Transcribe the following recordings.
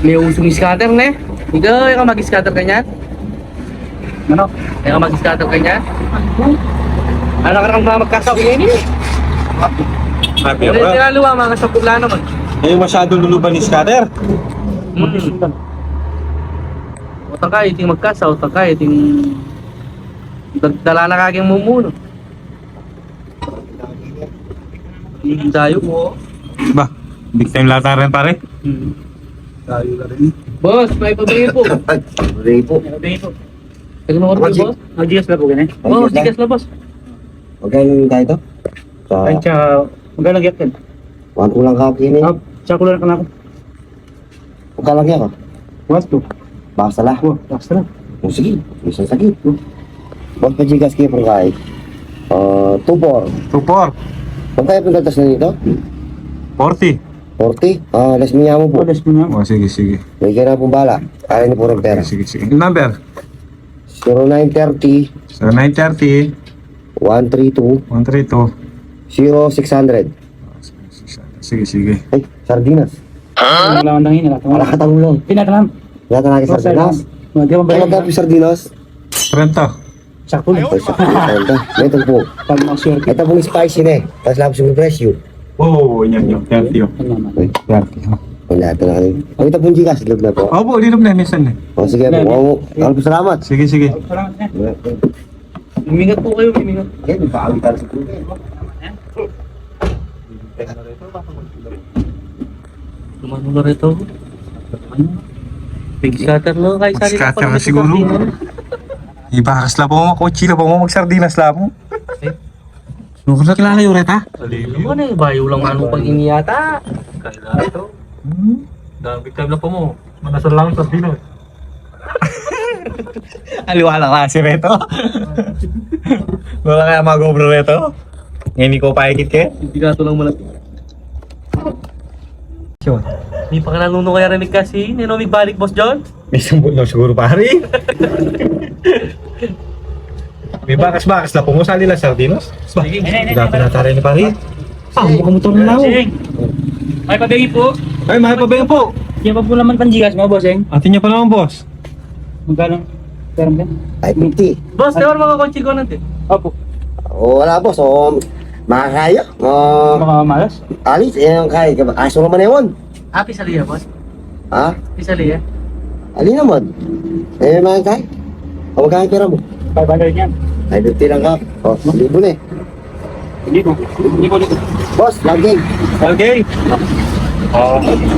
May usong scatter na eh. Ikaw mag-scatter ka niyan? Ano? Ikaw mag-scatter ka niyan? Ano ka nang magkasawin eh? Sabi Hindi bro. tinaluwa mga sa pula naman. Ngayon masyadong luluban ni scatter. Utang ka, iting magkasa, utang ka, iting dala na kaging mumuno. Dayo po. Ba, big time lata rin pare. Dayo na rin. Boss, may pabingin po. Ray po. Pabingin po. Tagin mo ko rin, boss. Mag-GS na po ganyan. Oo, tigas na, boss. Magkano tayo to? Ay, Sa tsaka, magkano gyat yan? 1 kulang kakinin. Tsaka kulang ka na ako. Magkalaki ako. 1, 2. Basta lah. Basta lang. Oh, sige. Isang sakit. Bang pajigas kayo pang kahit. 2-4. 2-4. Kung kaya pinagtas na dito? 40. 40? Last niya mo po. Palas mo na. Oh, sige. May kaya na pong bala. Kaya niyo po ng pera. Sige. Number? 0930 So, 930, 132 132. 0600. Sige. Ay, sardinas. Wala kang dangin. Wala ka tangulong. Pinatalam. Wala ka naki sardinas. Di ba ba Ay, yun? magkapi sardinas. 30. Sakto lang. Ay, sakit. Ito po. Pag mag-share ka. Ito pong spicy na eh. Tapos lapos yung presyo. Oh, yan. 30. Ay, 30. wala ito na kayo. Ay, ito pong gigas. Log na po. Opo, linom na minsan eh. O, sige po. Salamat. Sige. Salamat na. Mimingat po kayo, mimingat. Yan, yung pakawin tayo sa puti. Lumano na rito. Big scatter lo, kahit sali Scatter na siguro. Ibakas lang po mo, kotsi lang po mo, magsardinas lang mo. Nung ko kilala yung reta? Ano na eh, bayo lang ano pag iniyata. Kaya ito. Big time na po mo. Manasal lang sa Pino. Aliwala ka si Reto. Wala kaya mag-obro Reto? Ngayon ko paikit ka? Hindi ka ito lang malapit. Sure. Hindi pa ka nanuno kaya rinig kasi. Nino may balik, Boss John? May sambot na siguro pare. May bakas-bakas na pumusali lang sardinos. Sige. Dati na tayo ni pare. Mukhang motor na ako. Bossing. Ay, pabigay po. Ay, mahal pa ba yun po? Yan pa po naman pang GS mo, bossing. Atin niya pa naman, boss. Magkano? Pero ba? Ay, 50. Boss, tawar mga kotse ko natin. Opo. O, wala po. So, makakaya. Mga malas. Alis, yung kaya. Aso naman na yun. Ah, Pisaliya, boss. Ha? Pisaliya. Ali naman. Eh, mga kaya. O, magkaya pera mo. 500 yan. Ay, 50 lang ka. O, 1,000 na eh. Hindi po. Boss, lagi. Okay.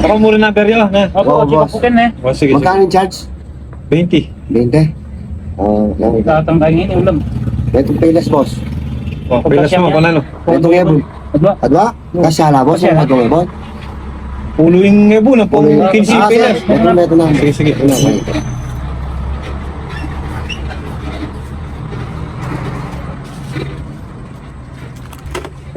Ako muna number yun. Opo, Oo, chipa boss. po ken eh. Oh, sige. Magkano yung charge? 20. 20. Lang ito. Tatang tayo ngayon, ulam. Ito payless, boss. Oh, pilas mo, kung ano. Itong ebon. Adwa? Adwa? Kasyala, boss. Kasyala. Itong ebon. Ulo yung ebo na pong 15 pilas. Ito na. Sige. Ito na.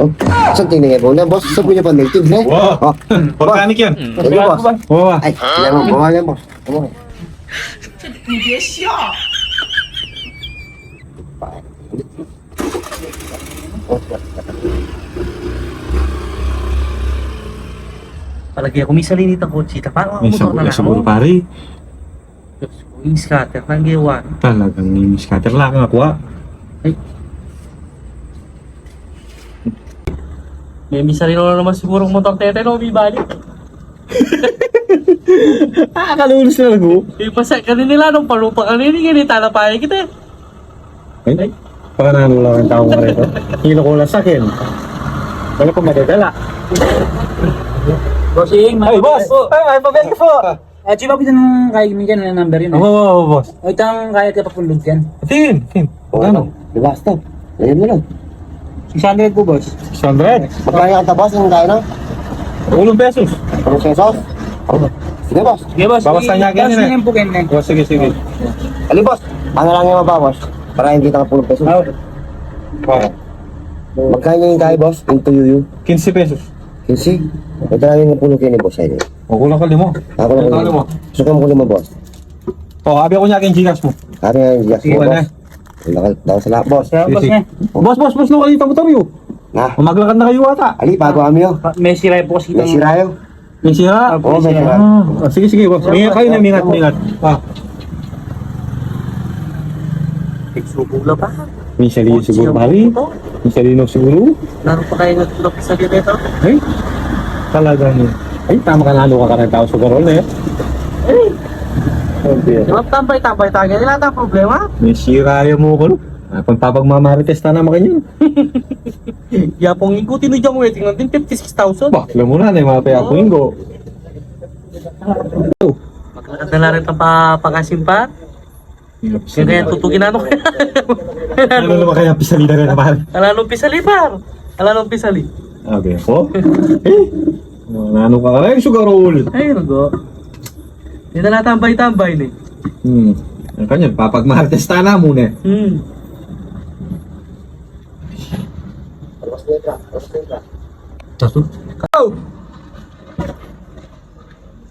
Oh, saan tingnan ebon na, boss? Saan po niya pa native, ne? Wow. Oh, Organic yan. Sige, boss. Wow. Ay, yan mo. Bawa yan, boss. Bawa. Palagi ako may salinit ang kotse. Paano ako May motor na siguro lang? pare. Yung scatter, nang gawa. Talagang yung scatter lang ang nakuha. May sarili na naman siguro motor tete no, may balik. Kalulos na lang oh. Ipasa ka nila nung palupa ka nila, ganita na pahay kita. Ay, panalo lang ang tao mo rito. Hilo ko lang sa akin. Wala pa madadala. Bossing, Ay, boss! Ay, pabalik po! Chipa po ng kaya minsan na number yun. Oo, boss. O itang kaya ka papulog yan. Tin. Ano? Diba, stop. Ayan mo lang. 600 po, boss. 600. Magkaya ka boss, yung kaya na? 8 pesos. Ano pesos? Sige, boss. Sige, boss. Bawas na niya, ganyan eh. Bawas po ken eh. Oh, sige. Ali, boss. Ano lang yung mabawas? Para hindi ka 10 pesos. Oh. Magkano yung kaya, boss? Into you. 15 pesos. 15. Ito lang yung puno kayo ni boss. Ayun. O, kulang ka limo. Ako lang Kulang mo. Gusto ko mo boss. O, habi ako niya aking gigas mo. Sabi nga yung gas mo, Iwan na. boss. Daw sa lahat, boss. Kaya, boss Sige. na. Boss, nakalita mo tayo. Na, Maglakad na kayo ata. Ali, bago kami yun. May siray po kasi May itong... sirayo. May sira? Oo, may sira. Sige, sige, boss. Mingat kayo na, mingat. Nagsubula pa. May salino siguro, pare. May salino siguro. Laro pa kayo nagtulog sa dito. Ay, talagang ay, tama ka lalo ka ng tao sa garol eh. Okay. Di ba tambay-tambay tayo? Wala tayong problema. May sira yung mo ko. Kung papagmamarites na naman kanyo. Yapong ikutin nyo dyan waiting natin 56,000. Bah, alam mo na, mga payapuin ko. Magkakad na lang rin ang pakasimpa. Kaya tutugin na ano. Ano naman kaya pisalita rin naman? Alalong pisali par. Alalong pisali. Okay, po. Ano ka rin, sugarol? Ay, nago. Hindi na lang tambay-tambay ni. Ang kanya, papagmarites na muna. Tato.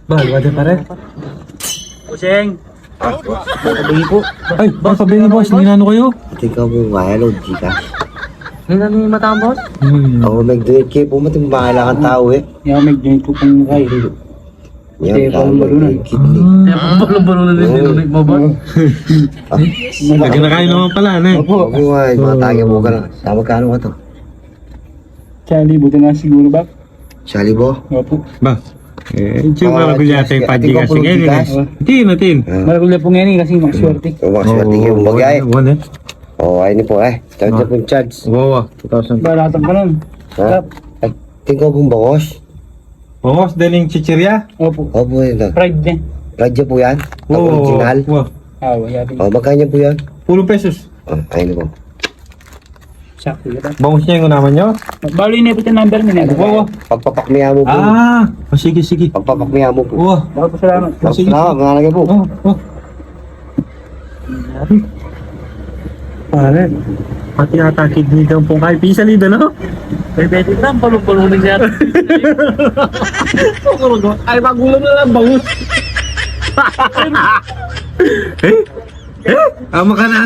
Bahal, wala pare. Kuseng. Sabi po. Ay, baka sabihin ni boss, ninano kayo? Ikaw mo nga, hello, Gcash. Hindi na ni matambos? Ako mag-donate kayo po, bahala kang tao eh. Yung may joint ko pang kayo. Yan, tao mag-donate kit. Kaya balong-balong na din dinulit mo ba? Lagi na kayo naman pala, ne? Opo. Ako nga, mga tagay mo ka na. Sa magkano ka to? Charlie, buti na siguro ba? Sali bo? Opo. Ba? Diyo ba ko yata yung Ati ka padjigas? pulong Gcash? Tin. Maragul na po ngayon kasi makaswerte. O, makaswerte kayo mong bagay. One, O, ayun po eh. Charge na pong charge. Wow, 2,000. Balatan ka nun. Ha? Ay, tingko pong bakos. Bongos, daling chichirya? Opo. Opo, yun na. Pride din. Radyo po yan. Ang original. Wow. Awa, yabi. O, magkanya po yan? 10 pesos. O, ayun po. Sakto yun. Bongos niya yung naman nyo? Balo yun yung number niya. Wow. Pagpapakmiya mo po. Sige. Pagpapakmiya mo po. Wow. Bako salamat. Sige. Salamat, mga lagay po. Pare, pati ata kidney daw po kay Pisalida, no? May pwede na, balong-balong na siya. Ay, magulo na lang, bangus. Ama ka na.